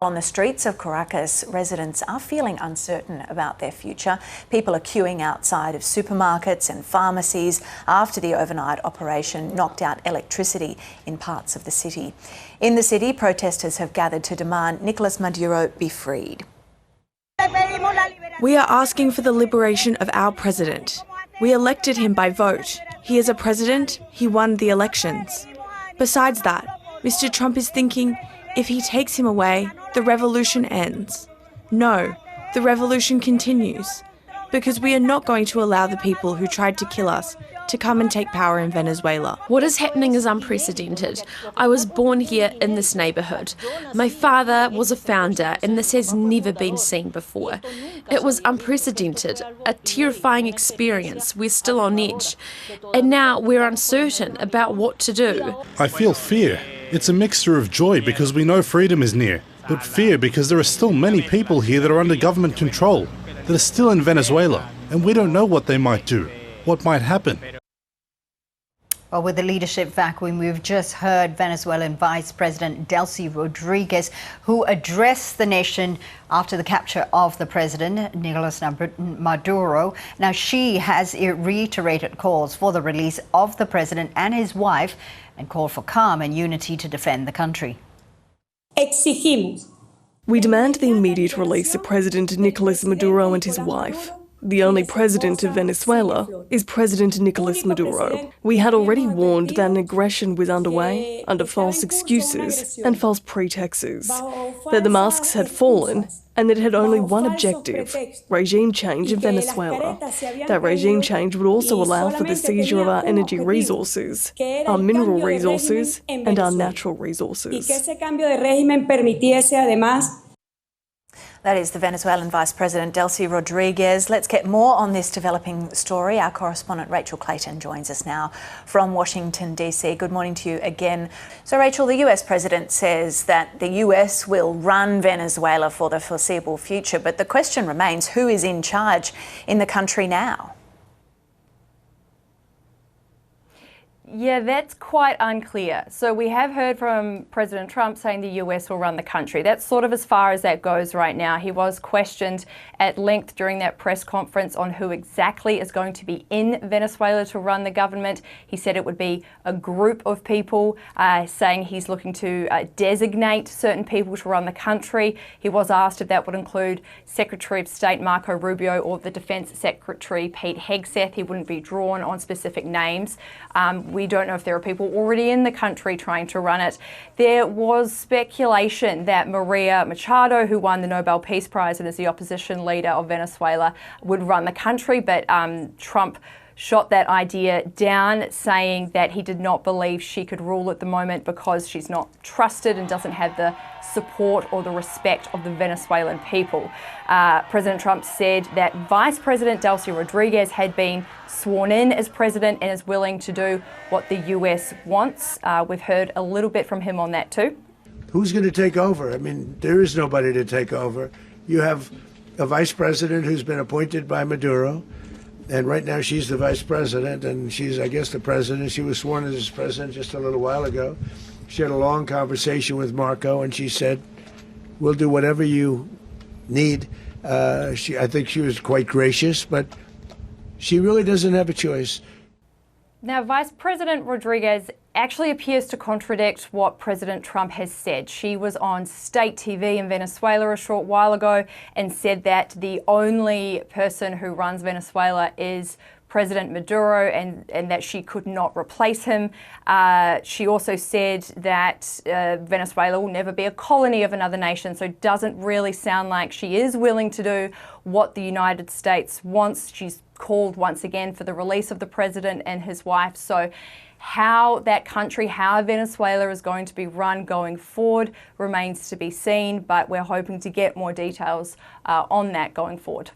On the streets of Caracas, residents are feeling uncertain about their future. People are queuing outside of supermarkets and pharmacies after the overnight operation knocked out electricity in parts of the city. In the city, protesters have gathered to demand Nicolas Maduro be freed. We are asking for the liberation of our president. We elected him by vote. He is a president. He won the elections. Besides that, Mr. Trump is thinking, if he takes him away, the revolution ends. No, the revolution continues, because we are not going to allow the people who tried to kill us to come and take power in Venezuela. What is happening is unprecedented. I was born here in this neighbourhood. My father was a founder, and this has never been seen before. It was unprecedented, a terrifying experience. We're still on edge, and now we're uncertain about what to do. I feel fear. It's a mixture of joy because we know freedom is near, but fear because there are still many people here that are under government control, that are still in Venezuela, and we don't know what they might do, what might happen. Well, with the leadership vacuum, we've just heard Venezuelan Vice President Delcy Rodríguez, who addressed the nation after the capture of the president, Nicolas Maduro. Now, she has reiterated calls for the release of the president and his wife and called for calm and unity to defend the country. We demand the immediate release of President Nicolas Maduro and his wife. The only president of Venezuela is President Nicolas Maduro. We had already warned that an aggression was underway under false excuses and false pretexts, that the masks had fallen and that it had only one objective, regime change in Venezuela. That regime change would also allow for the seizure of our energy resources, our mineral resources and our natural resources. That is the Venezuelan Vice President Delcy Rodríguez. Let's get more on this developing story. Our correspondent Rachel Clayton joins us now from Washington, D.C. Good morning to you again. So, Rachel, the US President says that the US will run Venezuela for the foreseeable future, but the question remains, who is in charge in the country now? Yeah, that's quite unclear. So we have heard from President Trump saying the US will run the country. That's sort of as far as that goes right now. He was questioned at length during that press conference on who exactly is going to be in Venezuela to run the government. He said it would be a group of people, saying he's looking to designate certain people to run the country. He was asked if that would include Secretary of State Marco Rubio or the Defense Secretary Pete Hegseth. He wouldn't be drawn on specific names. We don't know if there are people already in the country trying to run it. There was speculation that María Machado, who won the Nobel Peace Prize and is the opposition leader of Venezuela, would run the country, but Trump shot that idea down, saying that he did not believe she could rule at the moment because she's not trusted and doesn't have the support or the respect of the Venezuelan people. President Trump said that Vice President Delcy Rodríguez had been sworn in as president and is willing to do what the US wants. We've heard a little bit from him on that too. Who's going to take over? I mean, there is nobody to take over. You have a vice president who's been appointed by Maduro, and right now she's the vice president, and she's, I guess, the president. She was sworn in as president just a little while ago. She had a long conversation with Marco, and she said, we'll do whatever you need. I think she was quite gracious, but she really doesn't have a choice. Now, Vice President Rodríguez actually appears to contradict what President Trump has said. She was on state TV in Venezuela a short while ago and said that the only person who runs Venezuela is President Maduro and that she could not replace him. She also said that Venezuela will never be a colony of another nation, so it doesn't really sound like she is willing to do what the United States wants. She's called once again for the release of the president and his wife. So how that country, how Venezuela is going to be run going forward remains to be seen, but we're hoping to get more details on that going forward.